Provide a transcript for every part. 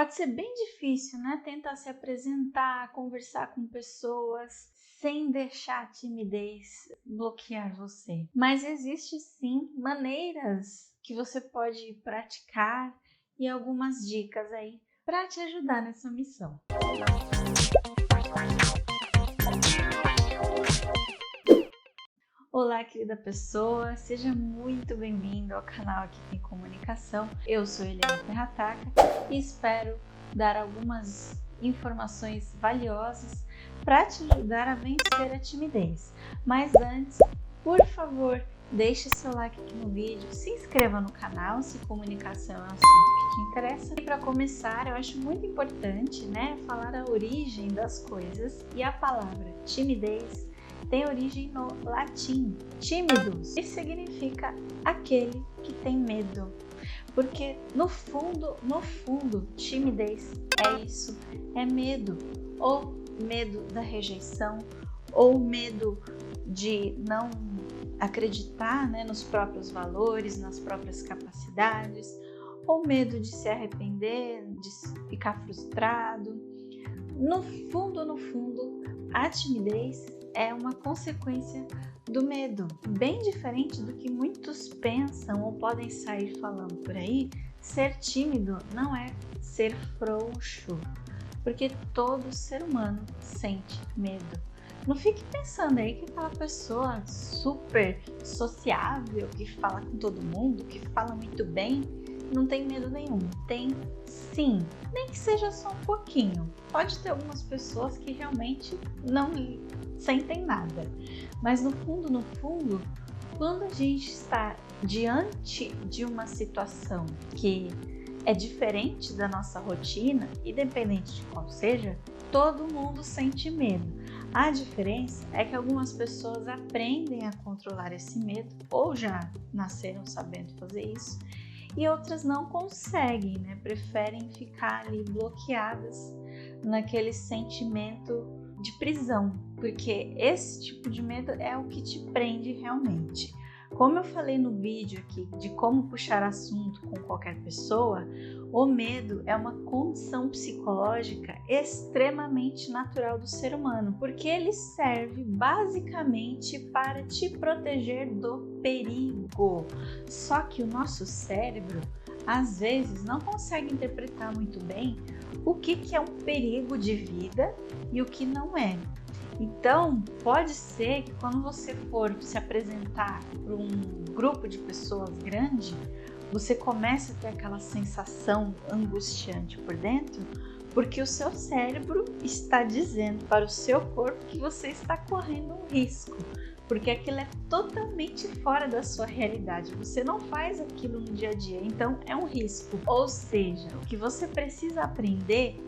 Pode ser bem difícil, né? Tentar se apresentar, conversar com pessoas sem deixar a timidez bloquear você. Mas existe sim maneiras que você pode praticar e algumas dicas aí para te ajudar nessa missão. Olá, querida pessoa, seja muito bem-vindo ao canal Aqui Tem Comunicação. Eu sou Eliana Ferrataca e espero dar algumas informações valiosas para te ajudar a vencer a timidez. Mas antes, por favor, deixe seu like aqui no vídeo, se inscreva no canal se comunicação é um assunto que te interessa. E para começar, eu acho muito importante, falar a origem das coisas, e a palavra timidez tem origem no latim, timidus, que significa aquele que tem medo. Porque no fundo, timidez é isso, é medo, ou medo da rejeição, ou medo de não acreditar, nos próprios valores, nas próprias capacidades, ou medo de se arrepender, de ficar frustrado. No fundo, a timidez é uma consequência do medo. Bem diferente do que muitos pensam ou podem sair falando por aí, ser tímido não é ser frouxo, porque todo ser humano sente medo. Não fique pensando aí que aquela pessoa super sociável, que fala com todo mundo, que fala muito bem, não tem medo nenhum. Tem sim, nem que seja só um pouquinho. Pode ter algumas pessoas que realmente não sentem nada, mas no fundo, quando a gente está diante de uma situação que é diferente da nossa rotina, independente de qual seja, todo mundo sente medo. A diferença é que algumas pessoas aprendem a controlar esse medo ou já nasceram sabendo fazer isso, e outras não conseguem, preferem ficar ali bloqueadas naquele sentimento de prisão, porque esse tipo de medo é o que te prende realmente. Como eu falei no vídeo aqui de como puxar assunto com qualquer pessoa, o medo é uma condição psicológica extremamente natural do ser humano, porque ele serve basicamente para te proteger do perigo. Só que o nosso cérebro, às vezes, não consegue interpretar muito bem o que é um perigo de vida e o que não é. Então, pode ser que quando você for se apresentar para um grupo de pessoas grande, você comece a ter aquela sensação angustiante por dentro, porque o seu cérebro está dizendo para o seu corpo que você está correndo um risco, porque aquilo é totalmente fora da sua realidade. Você não faz aquilo no dia a dia, então é um risco. Ou seja, o que você precisa aprender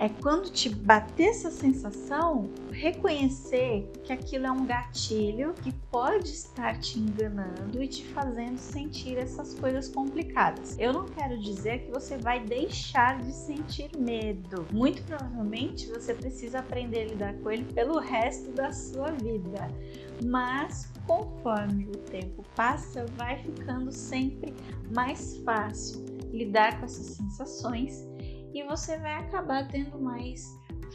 é, quando te bater essa sensação, reconhecer que aquilo é um gatilho que pode estar te enganando e te fazendo sentir essas coisas complicadas. Eu não quero dizer que você vai deixar de sentir medo. Muito provavelmente você precisa aprender a lidar com ele pelo resto da sua vida. Mas conforme o tempo passa, vai ficando sempre mais fácil lidar com essas sensações, e você vai acabar tendo mais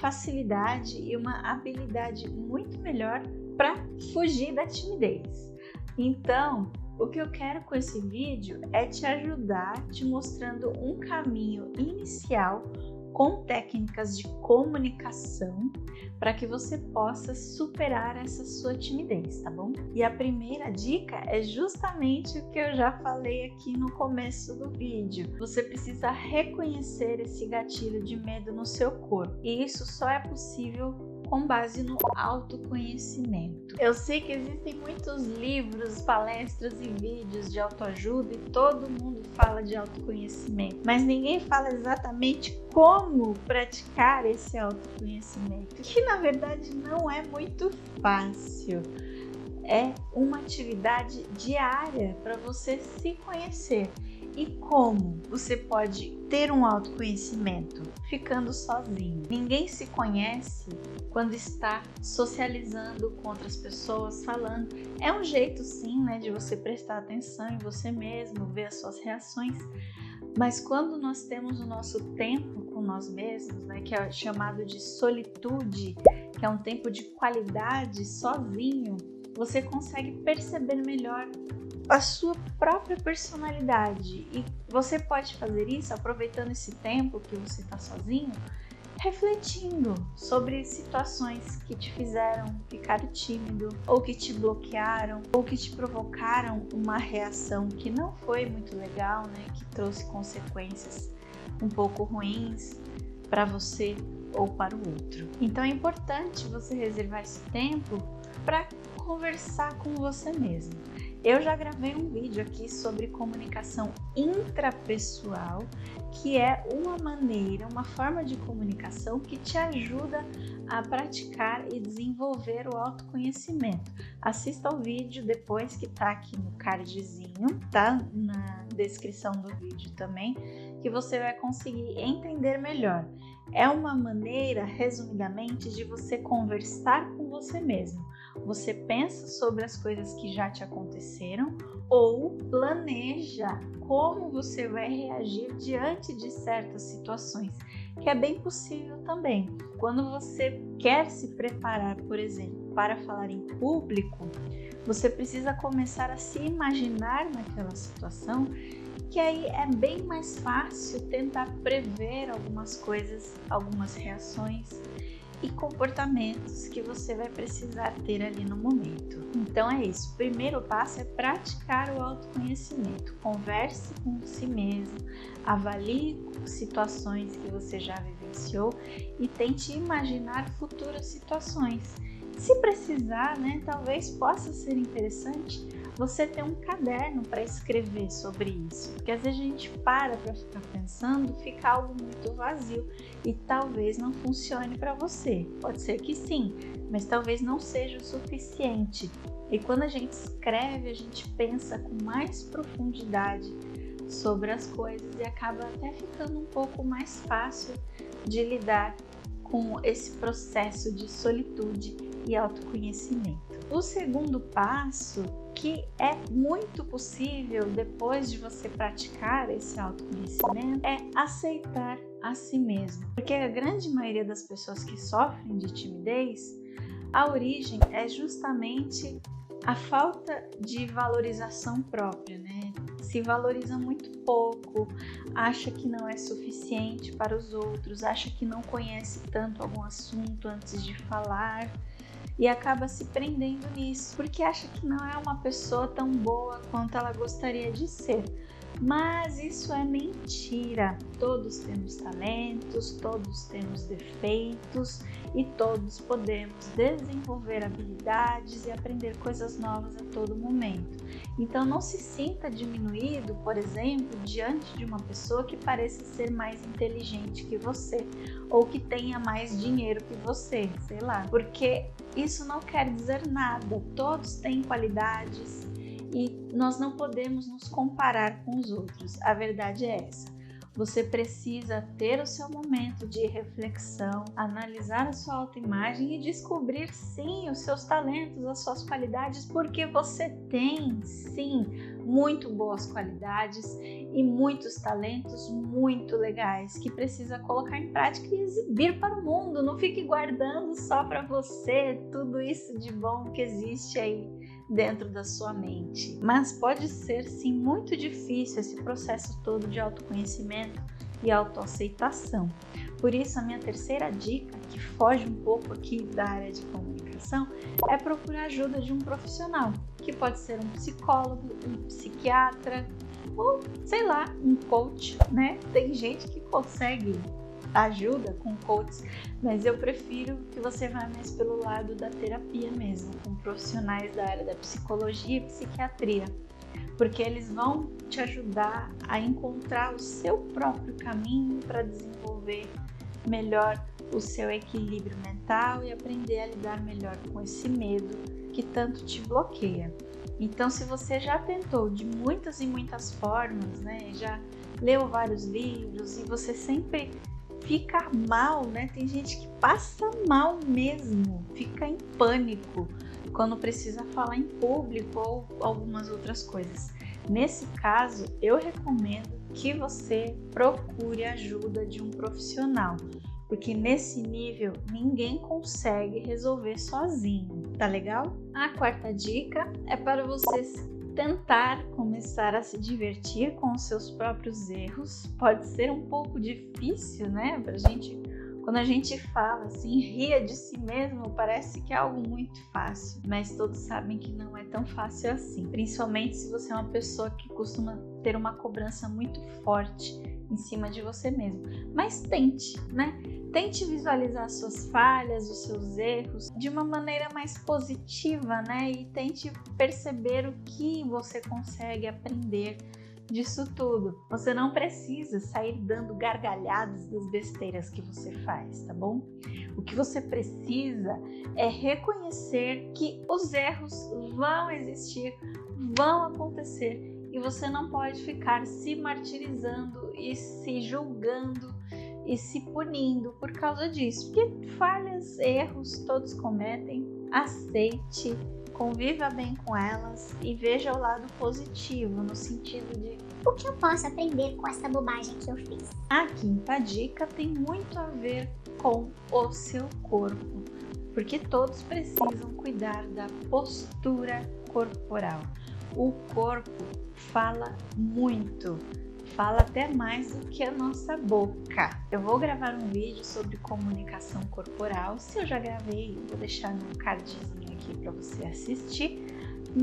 facilidade e uma habilidade muito melhor para fugir da timidez. Então, o que eu quero com esse vídeo é te ajudar, te mostrando um caminho inicial com técnicas de comunicação para que você possa superar essa sua timidez, tá bom? E a primeira dica é justamente o que eu já falei aqui no começo do vídeo. Você precisa reconhecer esse gatilho de medo no seu corpo, e isso só é possível com base no autoconhecimento. Eu sei que existem muitos livros, palestras e vídeos de autoajuda e todo mundo fala de autoconhecimento, mas ninguém fala exatamente como praticar esse autoconhecimento, que na verdade não é muito fácil. É uma atividade diária para você se conhecer. E como você pode ter um autoconhecimento? Ficando sozinho. Ninguém se conhece quando está socializando com outras pessoas, falando. É um jeito sim, de você prestar atenção em você mesmo, ver as suas reações. Mas quando nós temos o nosso tempo com nós mesmos, né, que é chamado de solitude, que é um tempo de qualidade sozinho, você consegue perceber melhor a sua própria personalidade. E você pode fazer isso aproveitando esse tempo que você está sozinho, refletindo sobre situações que te fizeram ficar tímido, ou que te bloquearam, ou que te provocaram uma reação que não foi muito legal, né? Que trouxe consequências um pouco ruins para você ou para o outro. Então é importante você reservar esse tempo para conversar com você mesmo. Eu já gravei um vídeo aqui sobre comunicação intrapessoal, que é uma forma de comunicação que te ajuda a praticar e desenvolver o autoconhecimento. Assista ao vídeo depois, que tá aqui no cardzinho, tá na descrição do vídeo também, que você vai conseguir entender melhor. É uma maneira, resumidamente, de você conversar com você mesmo. Você pensa sobre as coisas que já te aconteceram ou planeja como você vai reagir diante de certas situações, que é bem possível também. Quando você quer se preparar, por exemplo, para falar em público, você precisa começar a se imaginar naquela situação, que aí é bem mais fácil tentar prever algumas coisas, algumas reações e comportamentos que você vai precisar ter ali no momento. Então é isso, o primeiro passo é praticar o autoconhecimento. Converse com si mesmo, avalie situações que você já vivenciou e tente imaginar futuras situações. Se precisar, né, talvez possa ser interessante você ter um caderno para escrever sobre isso, porque às vezes a gente para ficar pensando, fica algo muito vazio e talvez não funcione para você. Pode ser que sim, mas talvez não seja o suficiente. E quando a gente escreve, a gente pensa com mais profundidade sobre as coisas e acaba até ficando um pouco mais fácil de lidar com esse processo de solitude e autoconhecimento. O segundo passo, que é muito possível depois de você praticar esse autoconhecimento, é aceitar a si mesmo. Porque a grande maioria das pessoas que sofrem de timidez, a origem é justamente a falta de valorização própria, né? Se valoriza muito pouco, acha que não é suficiente para os outros, acha que não conhece tanto algum assunto antes de falar e acaba se prendendo nisso, porque acha que não é uma pessoa tão boa quanto ela gostaria de ser. Mas isso é mentira. Todos temos talentos, todos temos defeitos e todos podemos desenvolver habilidades e aprender coisas novas a todo momento. Então não se sinta diminuído, por exemplo, diante de uma pessoa que pareça ser mais inteligente que você ou que tenha mais dinheiro que você, sei lá, porque isso não quer dizer nada. Todos têm qualidades e nós não podemos nos comparar com os outros. A verdade é essa. Você precisa ter o seu momento de reflexão, analisar a sua autoimagem e descobrir sim os seus talentos, as suas qualidades, porque você tem sim muito boas qualidades e muitos talentos muito legais que precisa colocar em prática e exibir para o mundo. Não fique guardando só para você tudo isso de bom que existe aí dentro da sua mente. Mas pode ser sim muito difícil esse processo todo de autoconhecimento e autoaceitação. Por isso, a minha terceira dica, que foge um pouco aqui da área de comunicação, é procurar ajuda de um profissional, que pode ser um psicólogo, um psiquiatra ou, sei lá, um coach, né? Tem gente que consegue ajuda com coaches, mas eu prefiro que você vá mais pelo lado da terapia mesmo, com profissionais da área da psicologia e psiquiatria, porque eles vão te ajudar a encontrar o seu próprio caminho para desenvolver melhor o seu equilíbrio mental e aprender a lidar melhor com esse medo que tanto te bloqueia. Então, se você já tentou de muitas e muitas formas, né, já leu vários livros e você sempre fica mal, né? Tem gente que passa mal mesmo, fica em pânico quando precisa falar em público ou algumas outras coisas. Nesse caso, eu recomendo que você procure ajuda de um profissional, porque nesse nível ninguém consegue resolver sozinho, tá legal? A quarta dica é para vocês tentar começar a se divertir com os seus próprios erros. Pode ser um pouco difícil, né? Quando a gente fala assim, ria de si mesmo, parece que é algo muito fácil, mas todos sabem que não é tão fácil assim, principalmente se você é uma pessoa que costuma ter uma cobrança muito forte em cima de você mesmo. Mas tente, né? Tente visualizar as suas falhas, os seus erros de uma maneira mais positiva, né? E tente perceber o que você consegue aprender disso tudo. Você não precisa sair dando gargalhadas das besteiras que você faz, tá bom? O que você precisa é reconhecer que os erros vão existir, vão acontecer e você não pode ficar se martirizando e se julgando e se punindo por causa disso. Porque falhas, erros, todos cometem. Aceite, conviva bem com elas e veja o lado positivo, no sentido de o que eu posso aprender com essa bobagem que eu fiz. A quinta dica tem muito a ver com o seu corpo, porque todos precisam cuidar da postura corporal. O corpo fala muito, fala até mais do que a nossa boca. Eu vou gravar um vídeo sobre comunicação corporal. Se eu já gravei, vou deixar no cardzinho aqui para você assistir.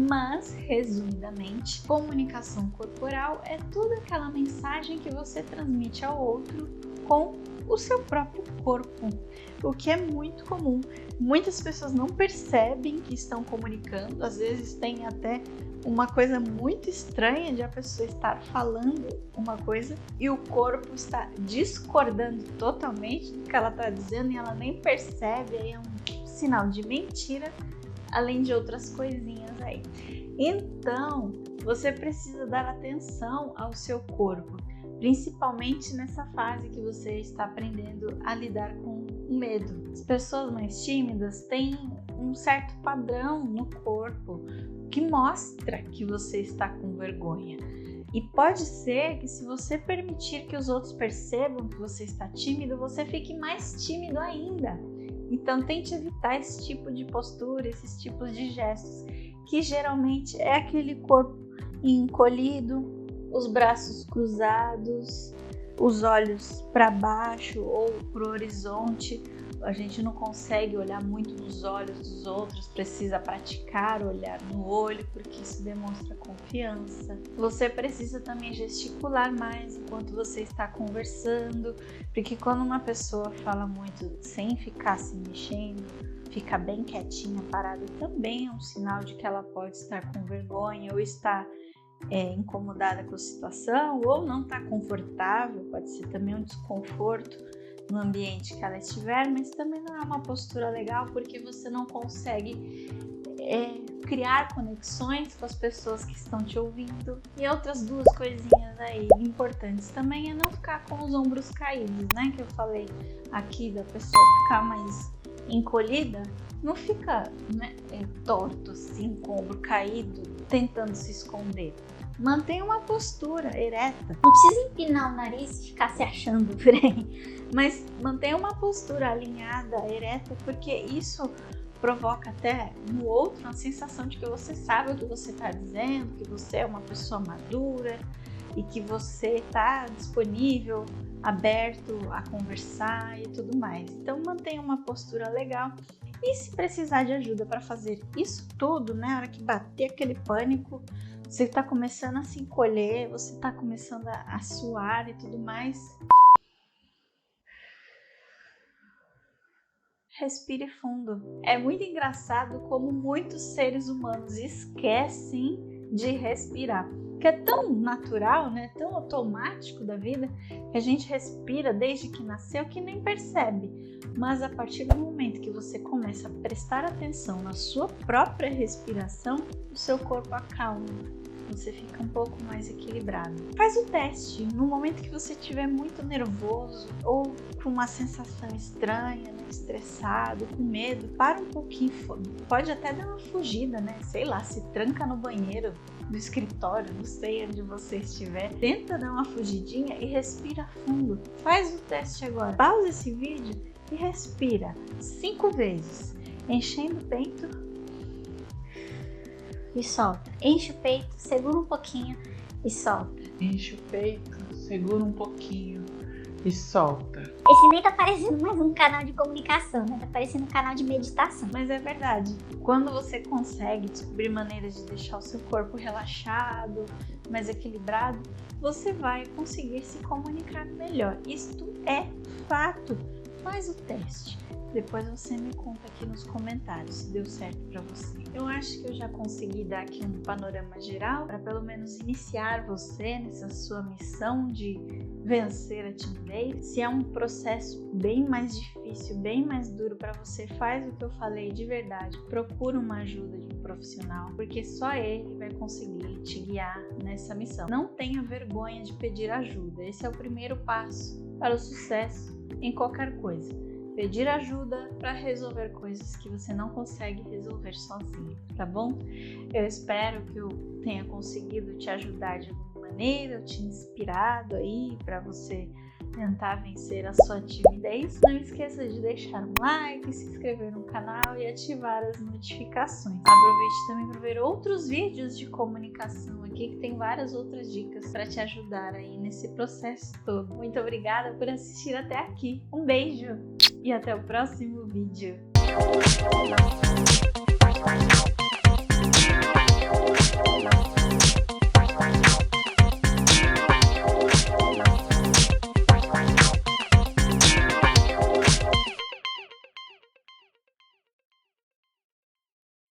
Mas, resumidamente, comunicação corporal é toda aquela mensagem que você transmite ao outro com o seu próprio corpo, o que é muito comum. Muitas pessoas não percebem que estão comunicando, às vezes tem até uma coisa muito estranha de a pessoa estar falando uma coisa e o corpo está discordando totalmente do que ela está dizendo e ela nem percebe, aí é um sinal de mentira, além de outras coisinhas aí. Então, você precisa dar atenção ao seu corpo, principalmente nessa fase que você está aprendendo a lidar com o medo. As pessoas mais tímidas têm um certo padrão no corpo que mostra que você está com vergonha. E pode ser que, se você permitir que os outros percebam que você está tímido, você fique mais tímido ainda. Então tente evitar esse tipo de postura, esses tipos de gestos, que geralmente é aquele corpo encolhido, os braços cruzados, os olhos para baixo ou para o horizonte. A gente não consegue olhar muito nos olhos dos outros, precisa praticar olhar no olho, porque isso demonstra confiança. Você precisa também gesticular mais enquanto você está conversando, porque quando uma pessoa fala muito sem ficar se mexendo, fica bem quietinha, parada, também é um sinal de que ela pode estar com vergonha ou estar incomodada com a situação, ou não está confortável, pode ser também um desconforto no ambiente que ela estiver, mas também não é uma postura legal, porque você não consegue criar conexões com as pessoas que estão te ouvindo. E outras duas coisinhas aí importantes também é não ficar com os ombros caídos, né? Que eu falei aqui da pessoa ficar mais encolhida, não fica, né, torto assim, com o ombro caído, tentando se esconder. Mantenha uma postura ereta. Não precisa empinar o nariz e ficar se achando por aí. Mas mantenha uma postura alinhada, ereta, porque isso provoca até no outro a sensação de que você sabe o que você está dizendo, que você é uma pessoa madura e que você está disponível, aberto a conversar e tudo mais. Então mantenha uma postura legal. E se precisar de ajuda para fazer isso tudo, né, na hora que bater aquele pânico, você está começando a se encolher, você está começando a suar e tudo mais, respire fundo. É muito engraçado como muitos seres humanos esquecem de respirar, que é tão natural, né, tão automático da vida, que a gente respira desde que nasceu que nem percebe. Mas a partir do momento que você começa a prestar atenção na sua própria respiração, o seu corpo acalma. você fica um pouco mais equilibrado. Faz o teste. No momento que você estiver muito nervoso ou com uma sensação estranha, né, estressado, com medo, para um pouquinho. Pode até dar uma fugida, né? Sei lá, se tranca no banheiro do escritório, não sei onde você estiver. Tenta dar uma fugidinha e respira fundo. Faz o teste agora. Pausa esse vídeo e respira 5 vezes, enchendo o peito E solta. Enche o peito, segura um pouquinho e solta. Enche o peito, segura um pouquinho e solta. Esse nem tá parecendo mais um canal de comunicação, né? Tá parecendo um canal de meditação. Mas é verdade. Quando você consegue descobrir maneiras de deixar o seu corpo relaxado, mais equilibrado, você vai conseguir se comunicar melhor. Isto é fato. Faz o teste. Depois você me conta aqui nos comentários se deu certo para você. Eu acho que eu já consegui dar aqui um panorama geral para pelo menos iniciar você nessa sua missão de vencer a timidez. Se é um processo bem mais difícil, bem mais duro para você, faz o que eu falei de verdade. Procura uma ajuda de um profissional, porque só ele vai conseguir te guiar nessa missão. Não tenha vergonha de pedir ajuda. Esse é o primeiro passo para o sucesso em qualquer coisa. Pedir ajuda para resolver coisas que você não consegue resolver sozinho, tá bom? Eu espero que eu tenha conseguido te ajudar de alguma maneira, te inspirado aí para você tentar vencer a sua timidez. Não esqueça de deixar um like, se inscrever no canal e ativar as notificações. Aproveite também para ver outros vídeos de comunicação aqui, que tem várias outras dicas para te ajudar aí nesse processo todo. Muito obrigada por assistir até aqui. Um beijo e até o próximo vídeo.